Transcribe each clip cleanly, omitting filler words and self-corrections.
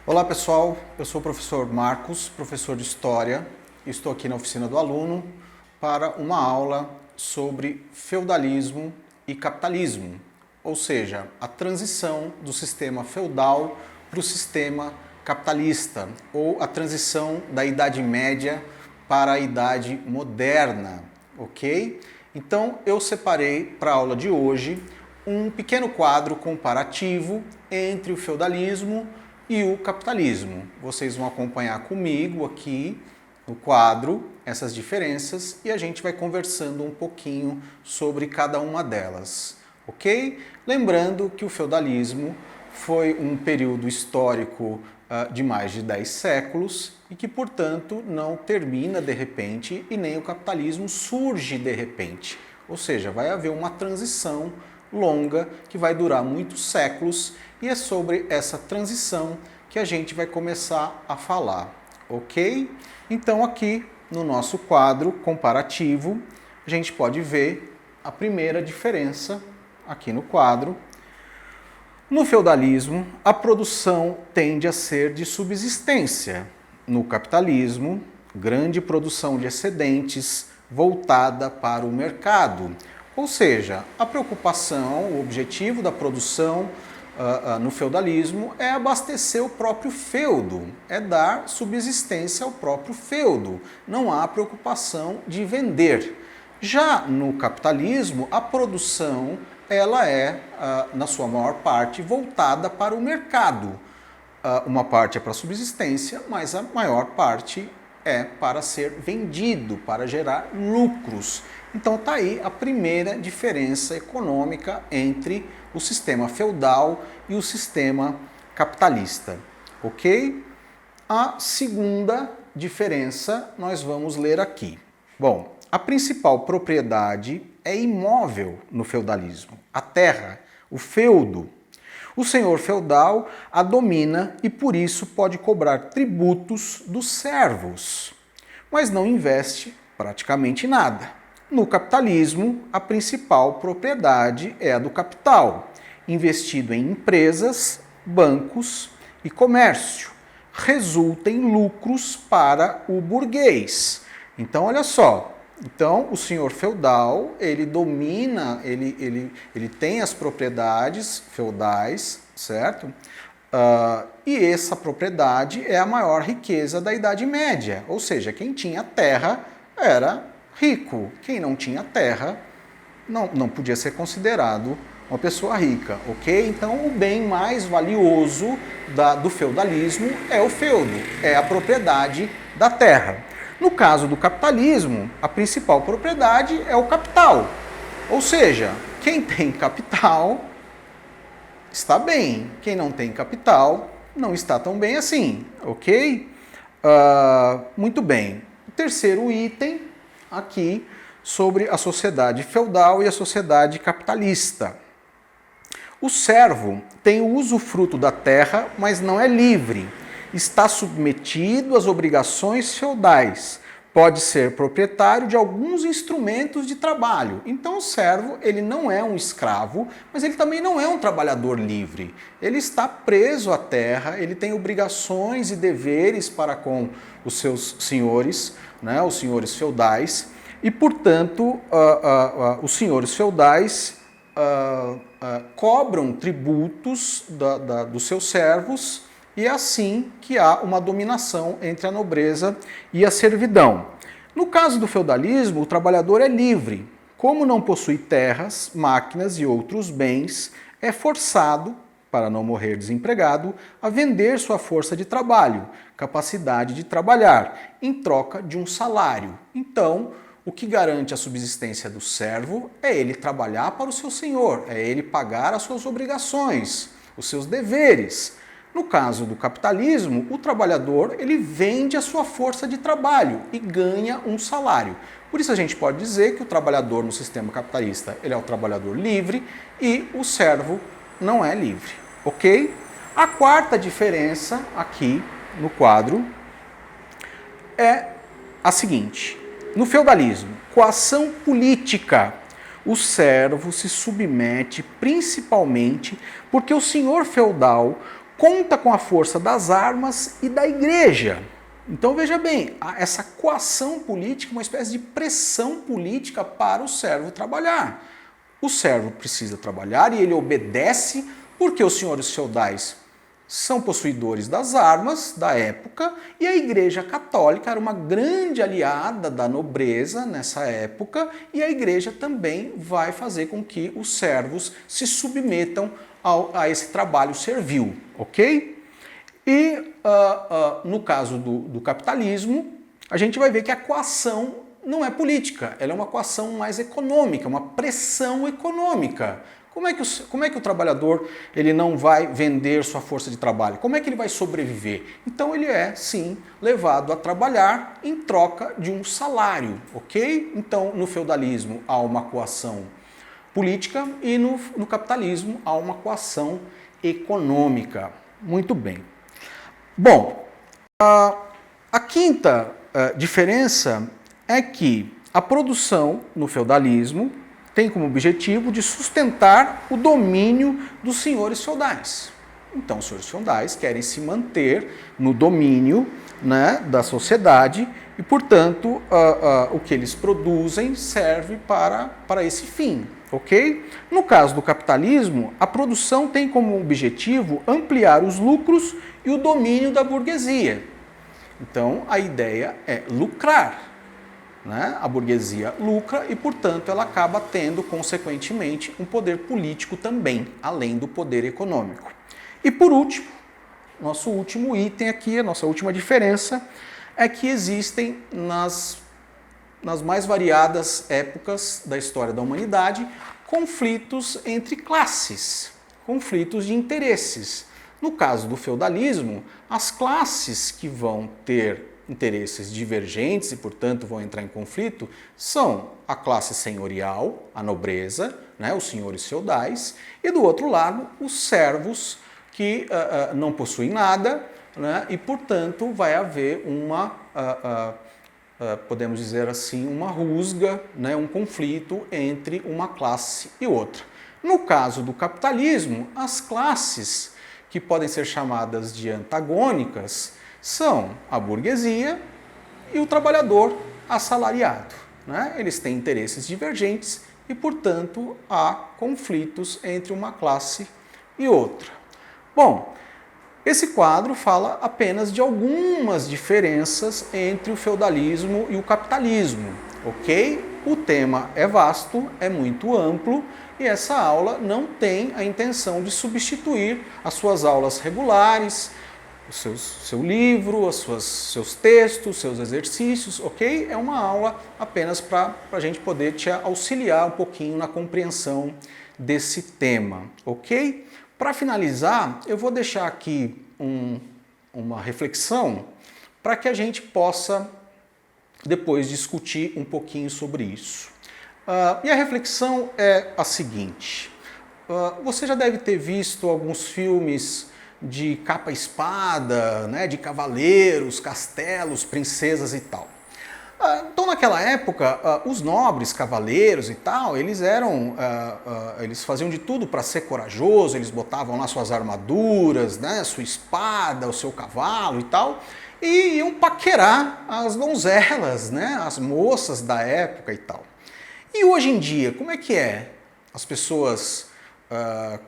Olá pessoal, eu sou o professor Marcos, professor de História, e estou aqui na oficina do aluno para uma aula sobre feudalismo e capitalismo, ou seja, a transição do sistema feudal para o sistema capitalista, ou a transição da Idade Média para a Idade Moderna, ok? Então eu separei para a aula de hoje um pequeno quadro comparativo entre o feudalismo e o capitalismo. Vocês vão acompanhar comigo aqui no quadro essas diferenças e a gente vai conversando um pouquinho sobre cada uma delas, ok? Lembrando que o feudalismo foi um período histórico de mais de 10 séculos e que, portanto, não termina de repente e nem o capitalismo surge de repente. Ou seja, vai haver uma transição longa que vai durar muitos séculos e é sobre essa transição que a gente vai começar a falar, ok? Então aqui no nosso quadro comparativo a gente pode ver a primeira diferença aqui no quadro. No feudalismo, a produção tende a ser de subsistência. No capitalismo, grande produção de excedentes voltada para o mercado. Ou seja, a preocupação, o objetivo da produção no feudalismo é abastecer o próprio feudo, é dar subsistência ao próprio feudo. Não há preocupação de vender. Já no capitalismo, a produção ela é, na sua maior parte, voltada para o mercado. Uma parte é para subsistência, mas a maior parte é para ser vendido, para gerar lucros. Então está aí a primeira diferença econômica entre o sistema feudal e o sistema capitalista, ok? A segunda diferença nós vamos ler aqui. Bom, a principal propriedade é imóvel no feudalismo, a terra, o feudo. O senhor feudal a domina e por isso pode cobrar tributos dos servos, mas não investe praticamente nada. No capitalismo, a principal propriedade é a do capital, investido em empresas, bancos e comércio. Resulta em lucros para o burguês. Então, olha só. Então, o senhor feudal, ele domina, ele tem as propriedades feudais, certo? E essa propriedade é a maior riqueza da Idade Média. Ou seja, quem tinha terra era rico. Quem não tinha terra não podia ser considerado uma pessoa rica, ok? Então, o bem mais valioso do feudalismo é o feudo, é a propriedade da terra. No caso do capitalismo, a principal propriedade é o capital. Ou seja, quem tem capital está bem, quem não tem capital não está tão bem assim, ok? Muito bem. O terceiro item aqui sobre a sociedade feudal e a sociedade capitalista. O servo tem o usufruto da terra, mas não é livre. Está submetido às obrigações feudais. Pode ser proprietário de alguns instrumentos de trabalho. Então o servo, ele não é um escravo, mas ele também não é um trabalhador livre. Ele está preso à terra, ele tem obrigações e deveres para com os seus senhores, né, os senhores feudais, e portanto os senhores feudais cobram tributos dos seus servos. E é assim que há uma dominação entre a nobreza e a servidão. No caso do feudalismo, o trabalhador é livre. Como não possui terras, máquinas e outros bens, é forçado, para não morrer desempregado, a vender sua força de trabalho, capacidade de trabalhar, em troca de um salário. Então, o que garante a subsistência do servo é ele trabalhar para o seu senhor, é ele pagar as suas obrigações, os seus deveres. No caso do capitalismo, o trabalhador ele vende a sua força de trabalho e ganha um salário. Por isso a gente pode dizer que o trabalhador no sistema capitalista ele é o trabalhador livre e o servo não é livre, ok? A quarta diferença aqui no quadro é a seguinte. No feudalismo, coação política, o servo se submete principalmente porque o senhor feudal conta com a força das armas e da igreja. Então veja bem, essa coação política é uma espécie de pressão política para o servo trabalhar. O servo precisa trabalhar e ele obedece porque os senhores feudais são possuidores das armas da época e a Igreja Católica era uma grande aliada da nobreza nessa época e a Igreja também vai fazer com que os servos se submetam a esse trabalho servil, ok? E no caso do capitalismo, a gente vai ver que a coação não é política, ela é uma coação mais econômica, uma pressão econômica. Como é que o trabalhador ele não vai vender sua força de trabalho? Como é que ele vai sobreviver? Então ele é, sim, levado a trabalhar em troca de um salário, ok? Então no feudalismo há uma coação política e no capitalismo há uma coação econômica. Muito bem. Bom, a quinta diferença é que a produção no feudalismo tem como objetivo de sustentar o domínio dos senhores feudais. Então, os senhores feudais querem se manter no domínio, né, da sociedade e, portanto, o que eles produzem serve para esse fim, ok? No caso do capitalismo, a produção tem como objetivo ampliar os lucros e o domínio da burguesia. Então, a ideia é lucrar. Né? A burguesia lucra e, portanto, ela acaba tendo, consequentemente, um poder político também, além do poder econômico. E, por último, nosso último item aqui, a nossa última diferença, é que existem nas mais variadas épocas da história da humanidade conflitos entre classes, conflitos de interesses. No caso do feudalismo, as classes que vão ter interesses divergentes e, portanto, vão entrar em conflito são a classe senhorial, a nobreza, né, os senhores feudais, e do outro lado, os servos que não possuem nada, né, e, portanto, vai haver uma, podemos dizer assim, uma rusga, né, um conflito entre uma classe e outra. No caso do capitalismo, as classes que podem ser chamadas de antagônicas são a burguesia e o trabalhador assalariado. Né? Eles têm interesses divergentes e, portanto, há conflitos entre uma classe e outra. Bom, esse quadro fala apenas de algumas diferenças entre o feudalismo e o capitalismo, ok? O tema é vasto, é muito amplo e essa aula não tem a intenção de substituir as suas aulas regulares, seu livro, seus textos, seus exercícios, ok? É uma aula apenas para a gente poder te auxiliar um pouquinho na compreensão desse tema, ok? Para finalizar, eu vou deixar aqui uma reflexão para que a gente possa depois discutir um pouquinho sobre isso. E a reflexão é a seguinte: você já deve ter visto alguns filmes de capa-espada, né, de cavaleiros, castelos, princesas e tal. Então, naquela época, os nobres cavaleiros e tal, eles faziam de tudo para ser corajoso, eles botavam lá suas armaduras, né, sua espada, o seu cavalo e tal, e iam paquerar as donzelas, né, as moças da época e tal. E hoje em dia, como é que é? As pessoas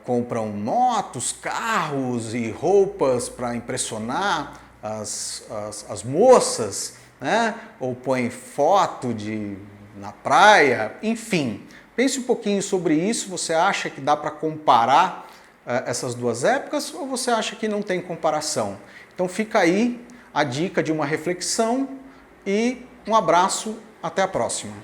compram motos, carros e roupas para impressionar as moças, né? Ou põem foto na praia, enfim. Pense um pouquinho sobre isso. Você acha que dá para comparar essas duas épocas ou você acha que não tem comparação? Então fica aí a dica de uma reflexão e um abraço, até a próxima.